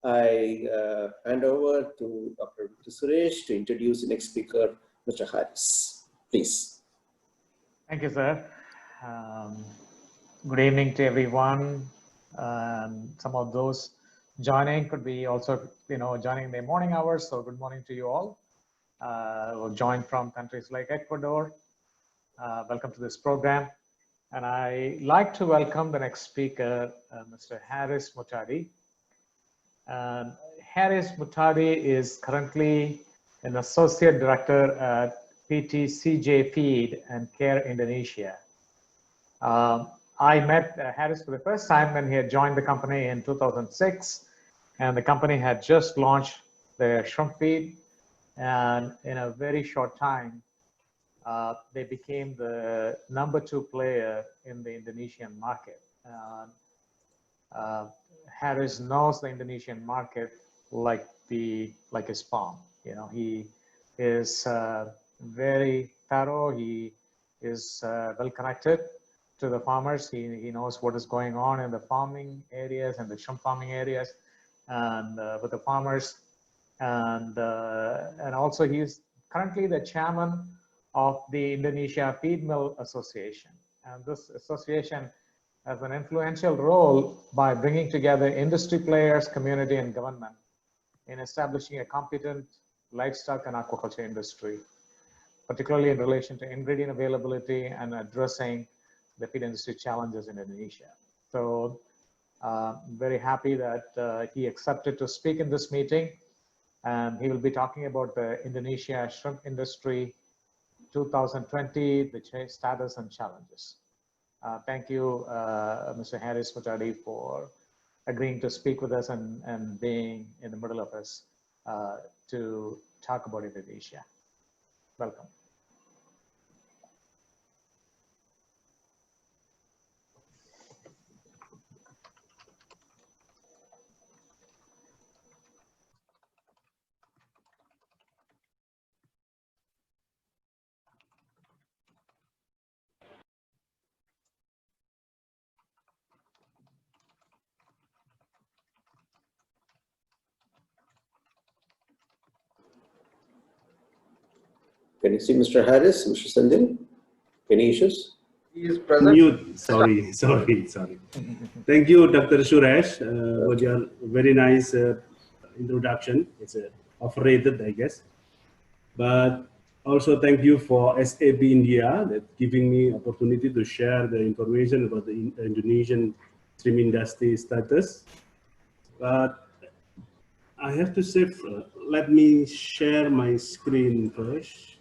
I hand over to Dr. Suresh to introduce the next speaker, Mr. Harris. Please. Thank you, sir. Good evening to everyone. Some of those joining could be also, joining the morning hours. So good morning to you all. We'll join from countries like Ecuador. Welcome to this program. And I like to welcome the next speaker, Mr. Haris Muhtadi. Haris Muhtadi is currently an associate director at PTCJ Feed and Care Indonesia. I met Haris for the first time when he had joined the company in 2006, and the company had just launched their shrimp feed, and in a very short time, they became the #2 player in the Indonesian market. Haris knows the Indonesian market like his palm. He is very thorough. He is well connected to the farmers. He knows what is going on in the farming areas and the shrimp farming areas, and with the farmers, and also he's currently the chairman of the Indonesia Feed Mill Association, and this association has an influential role by bringing together industry players, community, and government in establishing a competent livestock and aquaculture industry, particularly in relation to ingredient availability and addressing the feed industry challenges in Indonesia. So very happy that he accepted to speak in this meeting, and he will be talking about the Indonesia shrimp industry 2020, the status and challenges. Thank you, Mr. Haris Muhtadi, for agreeing to speak with us and being in the middle of us to talk about Indonesia. Welcome. Can you see Mr. Harris, Mr. Sandil? Any issues? He is present. Mute. Sorry. Thank you, Dr. Suresh, for your very nice introduction. It's overrated, I guess. But also thank you for SAB India that giving me opportunity to share the information about the Indonesian shrimp industry status. But I have to say, let me share my screen first.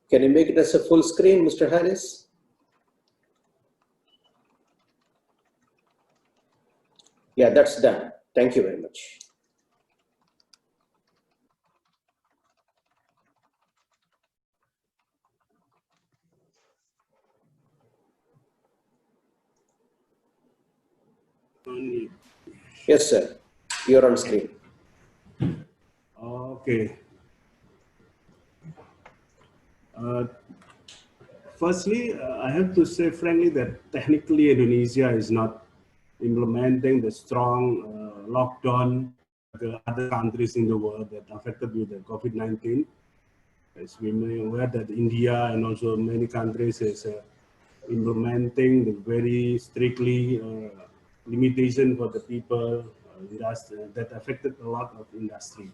Can you make it as a full screen, Mr. Harris? Yeah, that's done. Thank you very much. Yes, sir. You're on screen. Okay. Firstly, I have to say frankly that technically Indonesia is not implementing the strong lockdown the other countries in the world that affected with the COVID-19. As we may aware that India and also many countries is implementing the very strictly limitation for the people that affected a lot of industry.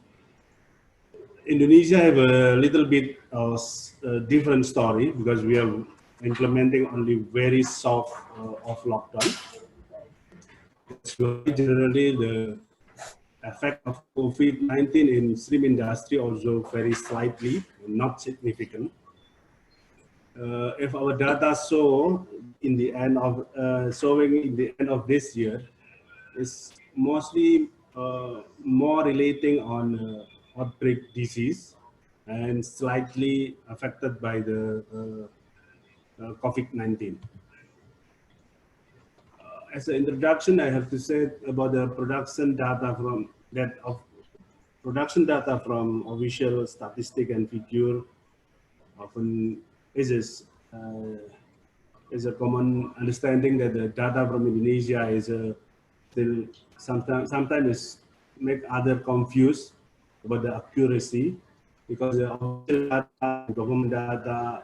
Indonesia have a little bit of a different story because we are implementing only very soft of lockdown. That's why generally the effect of COVID-19 in shrimp industry also very slightly, not significant. If our data show in the end of showing in the end of this year is mostly more relating on outbreak disease and slightly affected by the COVID-19. As an introduction, I have to say about the production data from production data from official statistic and figure often is a common understanding that the data from Indonesia is still sometimes make other confused about the accuracy, because the official data, government data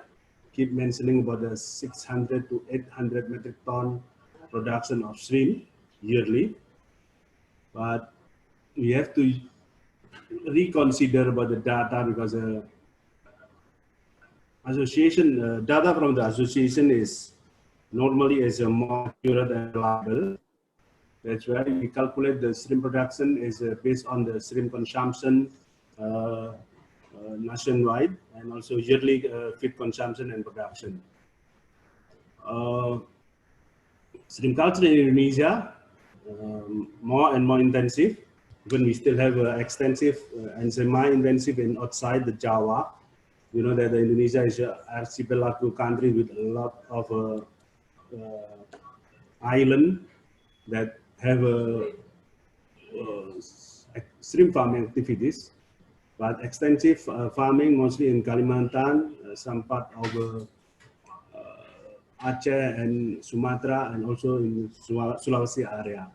keep mentioning about the 600 to 800 metric ton production of shrimp yearly, but we have to reconsider about the data because association data from the association is normally is a more accurate and reliable. That's why we calculate the shrimp production is based on the shrimp consumption nationwide, and also yearly feed consumption and production. Shrimp culture in Indonesia more and more intensive. When we still have extensive and semi-intensive in outside the Java. You know that Indonesia is an archipelago country with a lot of islands that have shrimp farming activities, but extensive farming mostly in Kalimantan, some part of Aceh and Sumatra, and also in Sulawesi area.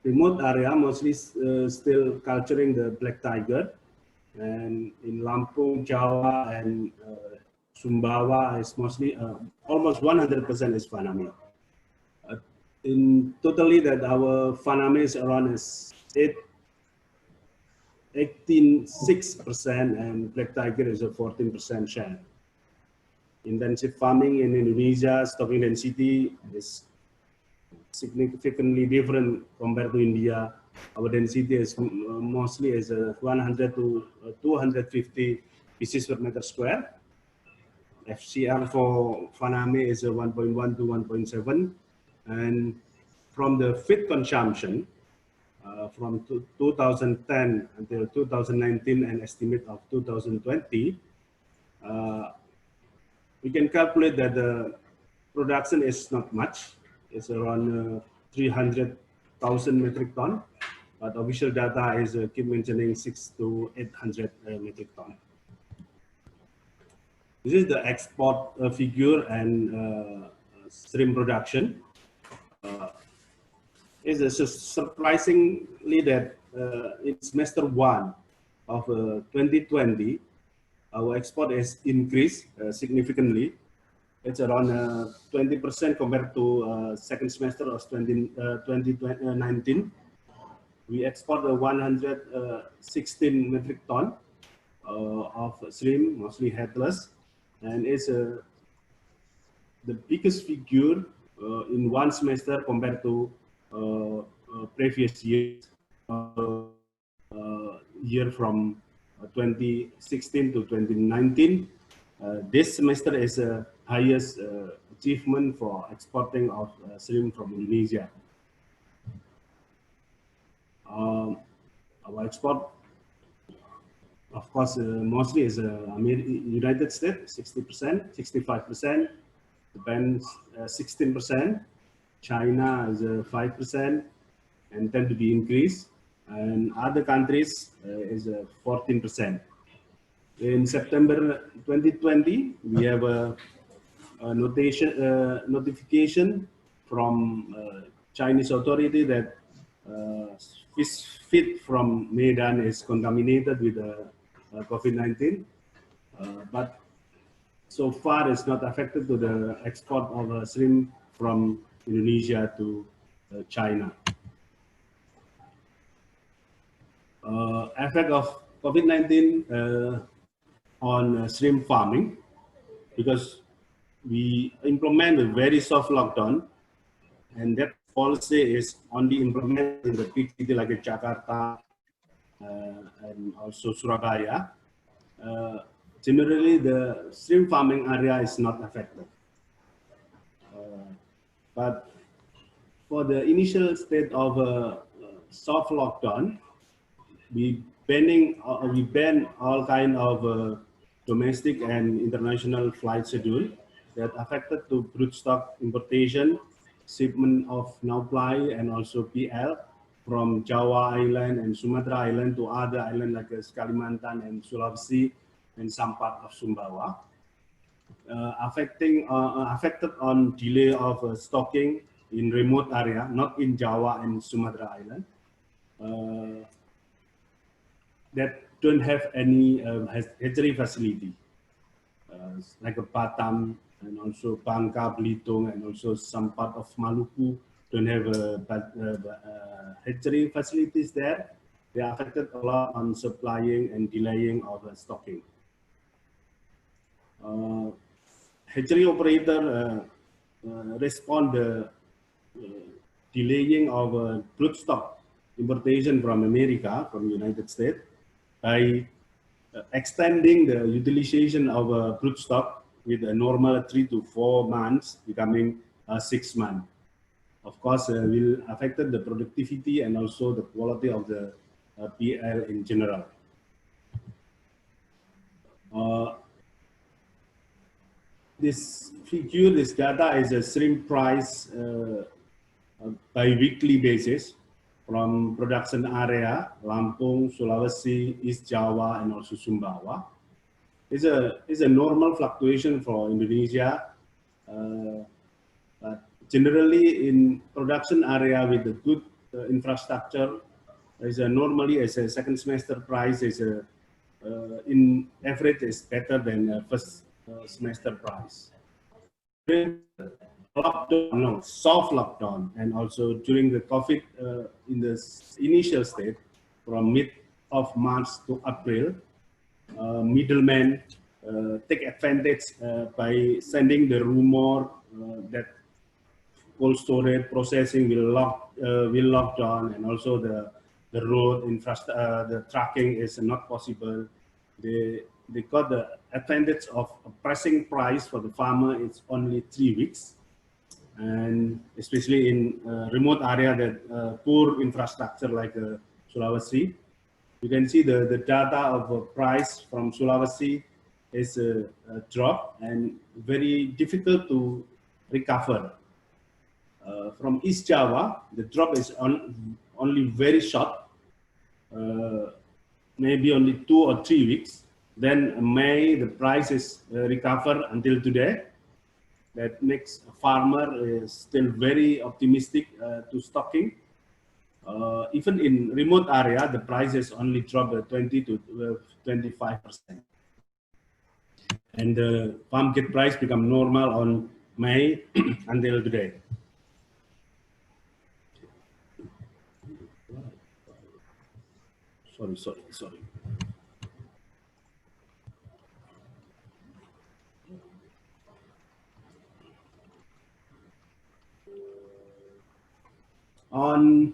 Remote area mostly still culturing the black tiger, and in Lampung, Jawa, and Sumbawa is mostly almost 100% is Fanami. In totally that our Fanami is around 18.6%, and black tiger is a 14% share. Intensive farming in Indonesia, stocking density is significantly different compared to India. Our density is mostly is 100 to 250 pieces per meter square. FCR for Fanami is 1.1 to 1.7, and from the feed consumption from 2010 until 2019 and estimate of 2020, we can calculate that the production is not much. It's around 300,000 metric ton, but official data is keep mentioning 600 to 800 metric ton. This is the export figure and shrimp production. It's surprisingly that in semester 1 of 2020, our export has increased significantly. It's around 20% compared to second semester of 2019. We export 116 metric ton of shrimp, mostly headless, and it's the biggest figure in one semester compared to previous years, year from 2016 to 2019. This semester is the highest achievement for exporting of shrimp from Indonesia. Our export, of course, mostly is United States, 60%, 65%, Japan 16%, China is 5%, and tend to be increased, and other countries is 14%. In September 2020, we have a notification from Chinese authority that fish feed from Medan is contaminated with COVID-19, but so far it's not affected to the export of shrimp from Indonesia to China. Effect of COVID-19 on shrimp farming, because we implement a very soft lockdown, and that policy is only implemented in the big city like Jakarta and also Surabaya. Generally, the shrimp farming area is not affected. But for the initial state of a soft lockdown, we ban all kind of domestic and international flight schedule that affected to broodstock importation, shipment of now-fly and also PL from Java Island and Sumatra Island to other islands like Kalimantan and Sulawesi and some part of Sumbawa. Affected on delay of stocking in remote area, not in Java and Sumatra Island, that don't have any hatchery facility, like a Batam and also Bangka, Belitung, and also some part of Maluku don't have hatchery facilities there. They are affected a lot on supplying and delaying of stocking. Hatchery operator respond the delaying of broodstock importation from America, from United States, by extending the utilization of broodstock with a normal 3 to 4 months, becoming 6 months. Of course, will affect the productivity and also the quality of the PL in general. This figure, this data is a shrimp price by weekly basis from production area, Lampung, Sulawesi, East Java, and also Sumbawa. It's a normal fluctuation for Indonesia. But generally in production area with a good infrastructure, is normally as a second semester price is in average is better than first semester price. Lockdown, no, soft lockdown, and also during the COVID in the initial state, from mid of March to April, middlemen take advantage by sending the rumor that cold storage processing will lock down, and also the road infrastructure, the tracking is not possible. They got the advantage of a pricing price for the farmer. It's only 3 weeks, and especially in remote area that poor infrastructure like Sulawesi, you can see the data of price from Sulawesi is a drop and very difficult to recover. From East Java, the drop is only very short, maybe only 2 or 3 weeks. Then May, the price is recover until today. That makes a farmer is still very optimistic to stocking. Even in remote area, the prices only drop 20 to 25%. And the farm gate price become normal on May until today. Sorry. On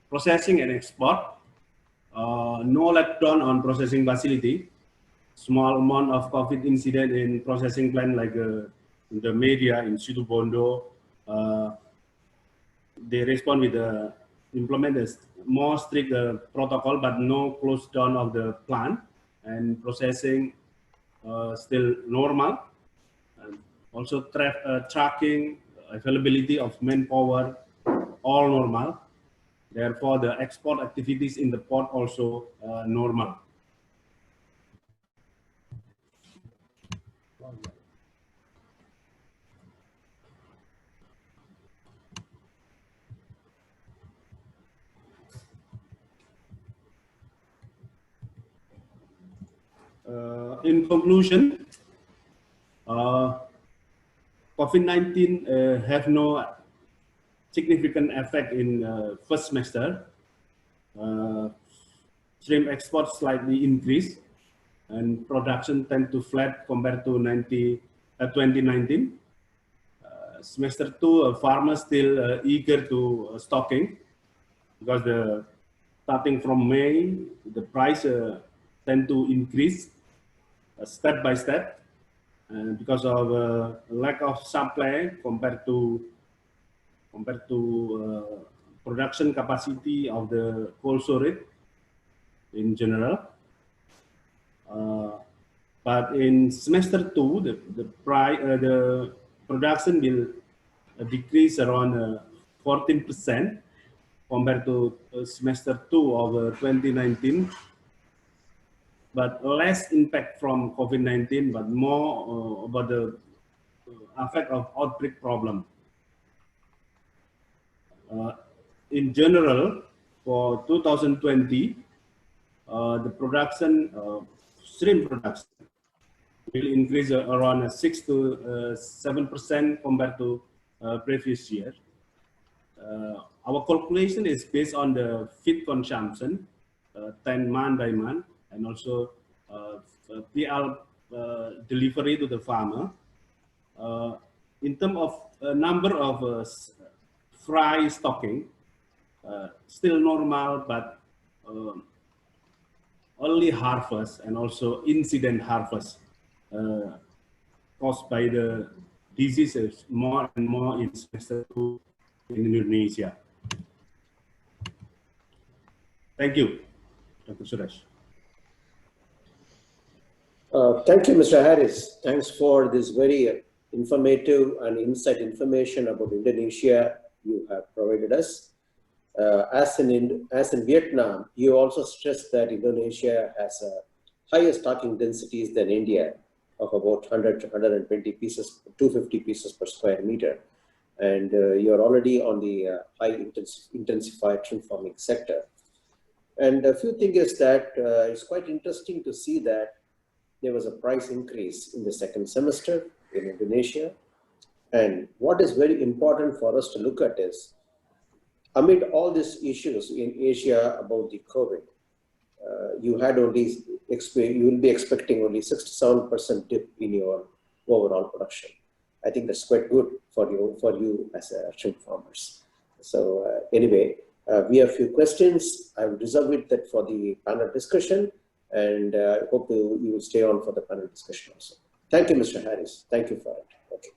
processing and export, no lockdown on processing facility. Small amount of COVID incident in processing plant like in the media in Situbondo. They respond with implement a more strict protocol, but no close down of the plant, and processing still normal. And also tracking, availability of manpower, all normal. Therefore, the export activities in the port also normal. In conclusion, COVID-19 have no significant effect in first semester. Shrimp export slightly increased, and production tend to flat compared to 2019. semester 2, farmers still eager to stocking, because starting from May, the price tend to increase step by step, because of lack of supply compared to production capacity of the cold storage in general. But in semester 2, the production will decrease around 14% compared to semester 2 of 2019, but less impact from COVID-19, but more about the effect of outbreak problem. In general, for 2020, the production, shrimp production, will increase around 6 to 7% compared to previous year. Our calculation is based on the feed consumption, 10 month by month, and also PL delivery to the farmer. In terms of number of fry stocking, still normal, but early harvest and also incident harvest caused by the diseases more and more in semester 2 in Indonesia. Thank you, Dr. Suresh. Thank you, Mr. Harris. Thanks for this very informative and insight information about Indonesia you have provided us. As in Vietnam, you also stressed that Indonesia has a higher stocking densities than India of about 100 to 120 pieces, 250 pieces per square meter. And you're already on the high intensified shrimp farming sector. And a few things is that it's quite interesting to see that there was a price increase in the second semester in Indonesia. And what is very important for us to look at is, amid all these issues in Asia about the COVID, you will be expecting only 6 to 7% dip in your overall production. I think that's quite good for you as shrimp farmers. So anyway, we have a few questions. I will reserve it that for the panel discussion, and I hope you will stay on for the panel discussion also. Thank you, Mr. Harris. Thank you for it. Okay.